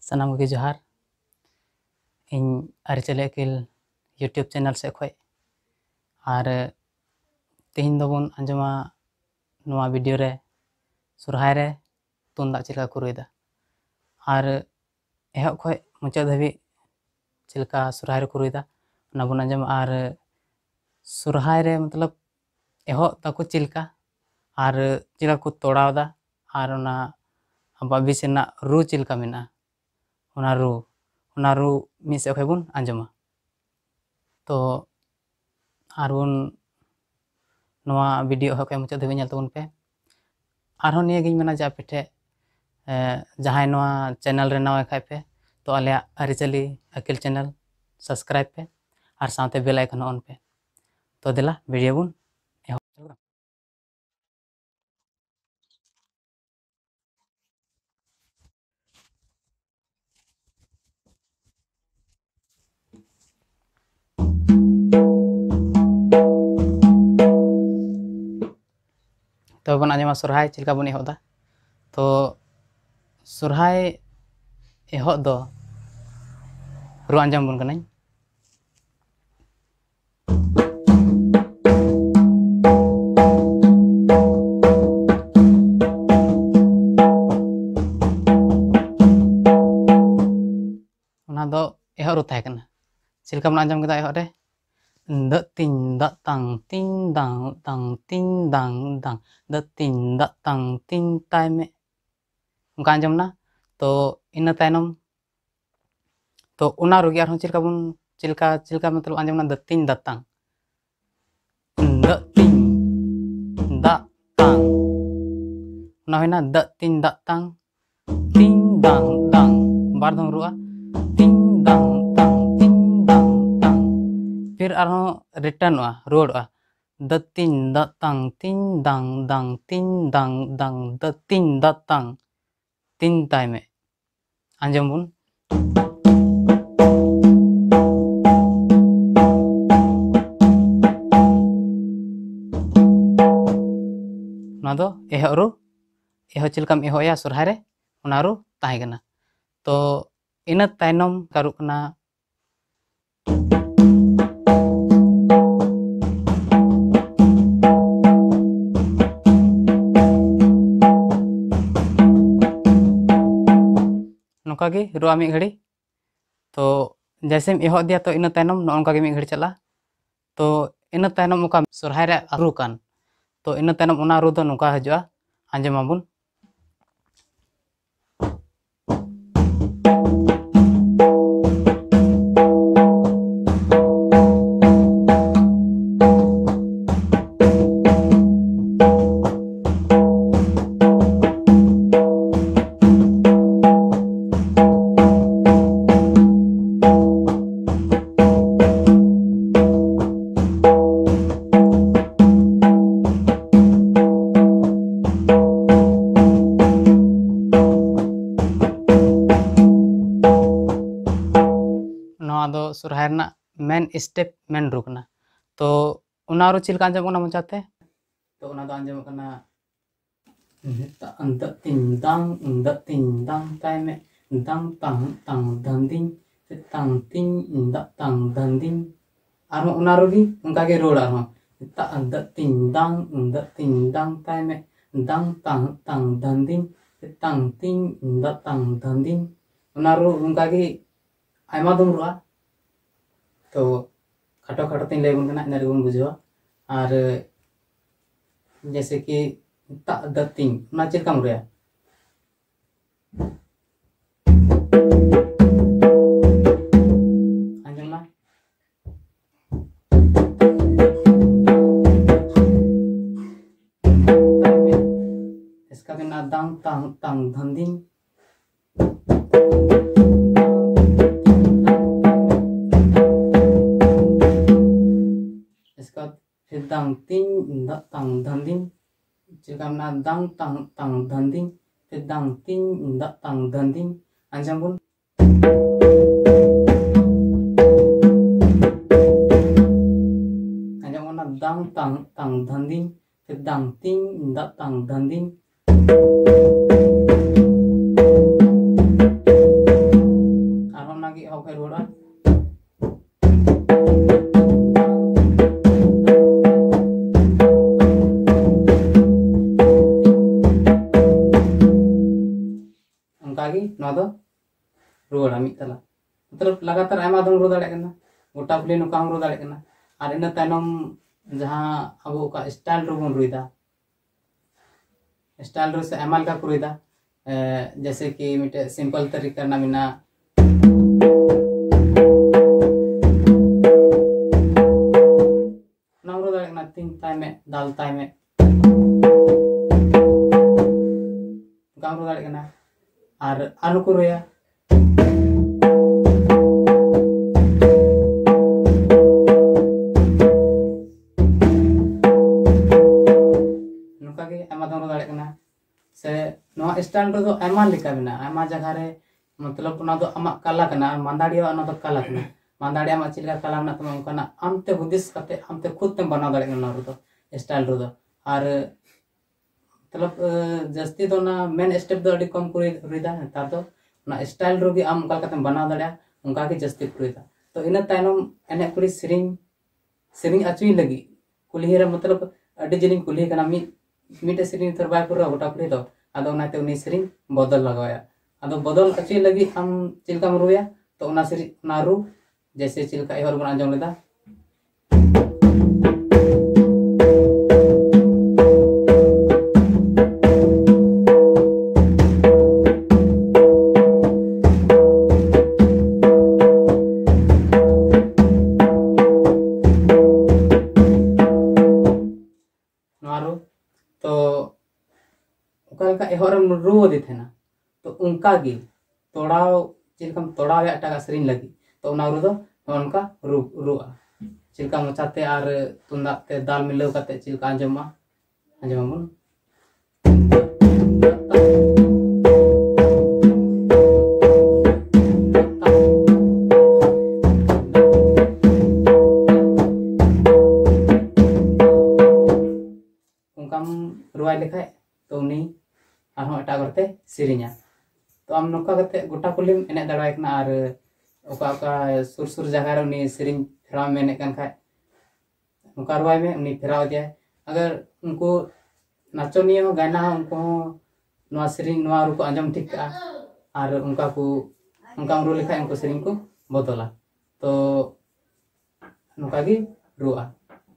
ᱥᱟᱱᱟᱢ ᱠᱚᱜᱮ ᱡᱚᱦᱟᱨ ᱤᱧ ᱟᱹᱨᱤᱪᱟᱹᱞᱤ ᱟᱹᱠᱤᱞ YouTube ᱪᱮᱱᱮᱞ ᱥᱮᱫ ᱠᱷᱚᱡ ᱟᱨ ᱛᱮᱦᱮᱧ ᱫᱚᱵᱚᱱ ᱟᱸᱡᱚᱢᱟ ᱱᱚᱣᱟ ᱵᱷᱤᱰᱤᱭᱳ ᱨᱮ ᱥᱚᱨᱦᱟᱭ ᱨᱮ ᱛᱩᱢᱫᱟᱜ ᱪᱮᱫ ᱞᱮᱠᱟ ᱠᱚ ᱨᱩᱭᱫᱟ ᱟᱨ ᱮᱦᱚᱵ ᱠᱷᱚᱡ ᱢᱩᱪᱟᱹᱫ ᱫᱷᱟᱹᱵᱤᱡ ᱪᱮᱫ ᱞᱮᱠᱟ ᱥᱚᱨᱦᱟᱭ ᱨᱮᱠᱚ ᱨᱩᱭᱫᱟ ᱚᱱᱟ ᱵᱚᱱ ᱟᱸᱡᱚᱢᱟ ᱟᱨ ᱥᱚᱨᱦᱟᱭ ᱨᱮ ᱢᱚᱛᱞᱚᱵ ᱮᱦᱚᱵ ᱫᱟᱠᱚ ᱪᱮᱫ ᱞᱮᱠᱟ ᱟᱨ ᱪᱮᱫ ᱞᱮᱠᱟ ᱠᱚ ᱛᱚᱲᱟᱣᱫᱟ ᱟᱨ ᱚᱱᱟ ᱟᱵᱚᱣᱟᱜ ᱵᱤᱥ ᱨᱮᱱᱟᱜ ᱨᱩ ᱪᱮᱫ ᱞᱮᱠᱟ ᱢᱮᱱᱟᱜᱼᱟ ᱚᱱᱟ ᱨᱩ ᱢᱤᱫ ᱥᱮᱫ ᱠᱷᱚᱡ ᱵᱚᱱ ᱟᱸᱡᱚᱢᱟ ᱛᱚ ᱟᱨᱵᱚᱱ ᱱᱚᱣᱟ ᱵᱷᱤᱰᱤᱭᱳ ᱮᱦᱚᱵ ᱠᱷᱚᱡ ᱢᱩᱪᱟᱹᱫ ᱫᱷᱟᱹᱵᱤᱡ ᱧᱮᱞ ᱛᱟᱵᱚᱱ ᱯᱮ ᱟᱨᱦᱚᱸ ᱱᱤᱭᱟᱹᱜᱤᱧ ᱢᱮᱱᱟ ᱡᱮ ᱟᱯᱮ ᱴᱷᱮᱡ ᱡᱟᱦᱟᱸᱭ ᱱᱚᱣᱟ ᱪᱮᱱᱮᱞ ᱨᱮ ᱱᱟᱣᱟ ᱠᱷᱟᱡ ᱯᱮ ᱛᱚ ᱟᱞᱮᱭᱟᱜ ᱟᱹᱨᱤᱪᱟᱹᱞᱤ ᱟᱹᱠᱤᱞ ᱪᱮᱱᱮᱞ ᱥᱟᱵᱥᱠᱨᱟᱭᱤᱵ ᱯᱮ ᱟᱨ ᱥᱟᱶᱛᱮ ᱵᱮᱞ ᱟᱭᱠᱚᱱ ᱚᱱ ᱯᱮ ᱛᱚ ᱫᱮᱞᱟ ᱵᱷᱤᱰᱤᱭᱳ ᱵᱚᱱ ᱮᱦᱚᱵ तो बन आजमा सोरहाय चिलका बन एहदा तो सोरहाय एहद दो रु आंजम बन कनाई ओना दो एहद रु ताहे कना चिलका बन आंजम केदा एहद रे द तीन द तंग तीन दंग तंग तीन दंग दंग द तीन द तंग तीन ताय में उनका आंजम ना तो इन तायनम तो उना रुगी आरहन चिलका मतलब आंजम ना द तीन द तंग द तंग ना होइना द तीन द तंग तीन दंग दंग बार दम रुआ तीन दंग दंग तीन दंग दंग फिर आरहन रिटर्न रुआड़वा द तीन द तंग तीन दंग दंग तीन दंग दंग द तीन द तंग तीन ताय में आंजम बुन ना दो एहद रु एहद चिलकाम एहया सोरहाय रे ओना रु ताहे कना तो इन तायनम कारू कना नौका गे रुआ मिद घड़ी तो जैसे एहद दिया तो इन तायनम नौका गे मिद घड़ी चला तो इन तायनम ओका सोरहाय रे रु कान तो इन तायनम ओना रु दो नौका हजुआ आंजमाबुन सोरहाय रना मेन स्टेप मेन रु कना तो ओना रु चिलका आंजम कना मोचाते तो ओना दो आंजम कना द तीन दंग ताय में दंग तंग तंग धंदिन तंग तीन द तंग धंदिन आरो ओना रु गी उनका गे रोड आरो द तीन दंग ताय में दंग तंग तंग धंदिन तंग तीन द तंग धंदिन ओना रु उनका गे आयमा दम रुआ तो खाटो खाटो तीन लैबन कना इन रेबन बुझवा और जैसे कि द तीन ना चिलका मुरिया आंजम ना इसका बिना दंग तंग तंग धंदिन फिर दंग तीन द तंग धंदिन चिलका ना दंग तंग तंग धंदिन फिर दंग तीन द तंग धंदिन आंजम बुन आंजम ना dang tang tang dhanding फिर dang ting da tang dhanding उनकागी नवा दो रुआड़ा मिद तला मतलब लगातार आयमा दम रू दाड़े कना गोटा कुली नुका रू दाड़े कना और इन तायनम जहां अब का स्टाइल रू बन रुइदा स्टाइल रू से आयमा लगा रुइदा जैसे कि मिटे सिंपल तरीका ना मिना नमरो दाड़े कना तीन ताय में दाल ताय में गामरो दाड़े कना और आलू को रोया नुका के आमा दम रो दाड़े कना से नवा स्टाइल रो दो आमा लिका बिना आमा जगह रे मतलब ना दो आमा काला कना मांदाड़िया ना दो काला कना मांदाड़िया मा चिलका काला ना तम उनका आमते हुदिस कते आमते खुद ते बना दाड़े कना रो दो स्टाइल रो दो और मतलब जस्ती दो ना मेन स्टेप दो अड़ी कम कुरी रुइदा तार दो ना स्टाइल रो भी आम उनका कते बना दाड़िया उनका के जस्ती कुरीदा तो इन तायनम एने कुरी सिरिंग अचुई लगी कुली रे मतलब अड़ी जिलिंग कुली कना मिटे सिरिंग थर बाय पुरा गोटा कुली दो आदो नाते उनी सिरिंग बदल लगाया आदो बदल अचुई लगी आम चिलका रुया तो उना सिरिंग ना रू जैसे चिलका एहर बन आंजम लेदा तो उनका एहर रू दे थे तो उनका गी तोड़ाव चिलकम तोड़ाव एटा सेरिंग लगी तो उना रू दो उनका रुआ चिलका मोचाते और तुंदा ते दाल मिलाव करते चिलका आंजमा आंजमाबन उनकाम रुआई लेखाय तो उनी आरहों एटा करते सिरिंगा तो आम नोका करते गोटा कुलिम एने दाड़ाय कना और ओका ओका सुर सुर जगह रे उनी सिरिंग फेराव मेने कन खाय उनका रुआय में उनी फेराव दिया अगर उनको नाचनिया गाना उनको नवा सिरिंग नवा रू को आंजम ठीक का और उनका रू लेखाय उनको सिरिंग को बदला तो उनका गी रुआ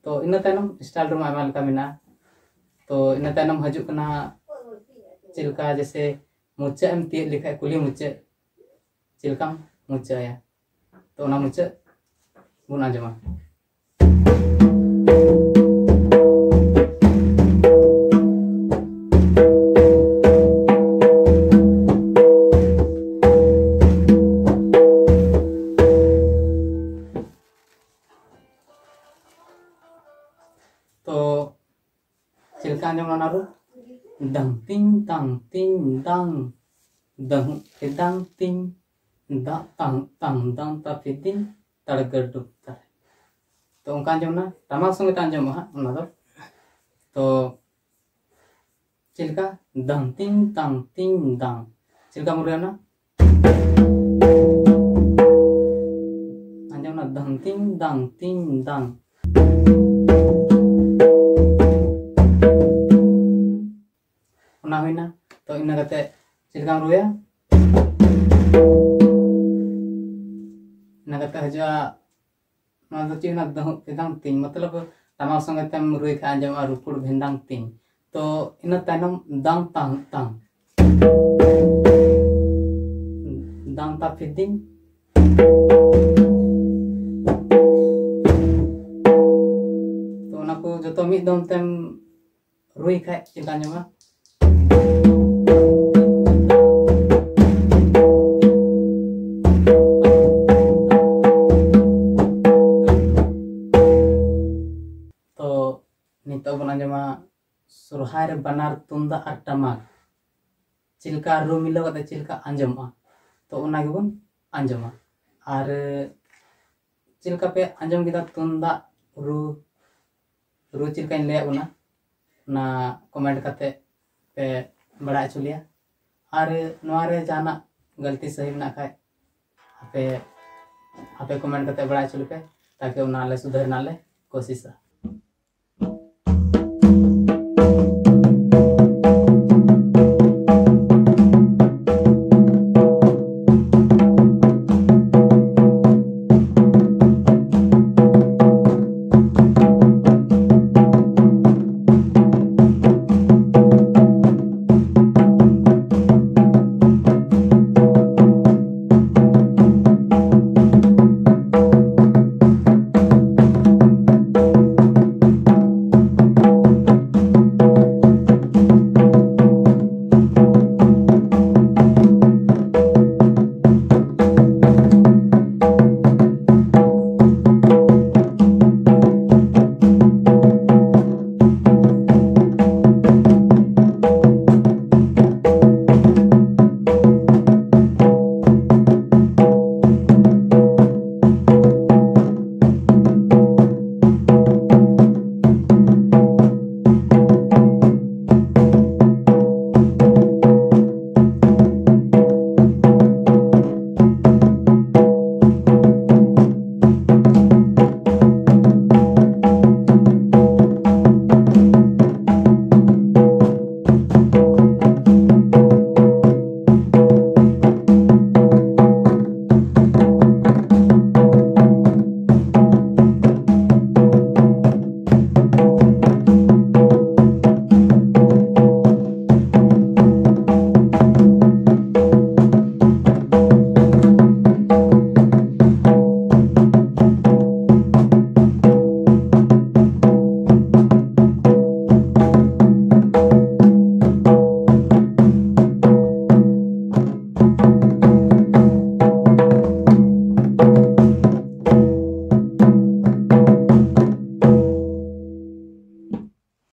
तो इन तायनम स्टाइल रू आयमा लेका मेना तो इन तायनम हजू कना चिलका जैसे मुच्चा एम तीय लिखा कुली मुच्चा चिलका मुच्चा या तो उना मुच्चा बुन आंजमा तो चिलका आंजम ना रू dang ting dang dang dang ting da tang dang ta fitin targaduk tar तो उनका आंजम ना टमाक संगे आंजम हा उना दो तो चिलका दang ting dang चिलका मुरिया ना आंजम ना dang ting dang उना हुईना तो इना कते चिलका रुया इना कते हजा ना तो चिना दंग तीन मतलब टमाक संगे तम रुई खा आंजम और रुपुड़ भिंदांग तीन तो इना तायनम दंग ता फिदिंग तो उना को जतो मिद दम तम रुई खा चिलका आंजमा तो नितो बन आंजमा सुरहाय रे बनार तुंदा और टमाक चिलका रू मिलाव कते चिलका आंजमा तो उना गेबन आंजमा और चिलका पे आंजम गिदा तुंदा रू चिलका ले उना ना कमेंट करते पे बड़ा चुलिया और नवारे जाना गलती सही ना खाए आपे कमेंट करते बड़ा चुल पे ताकि उना ले सुधर ना ले कोशिश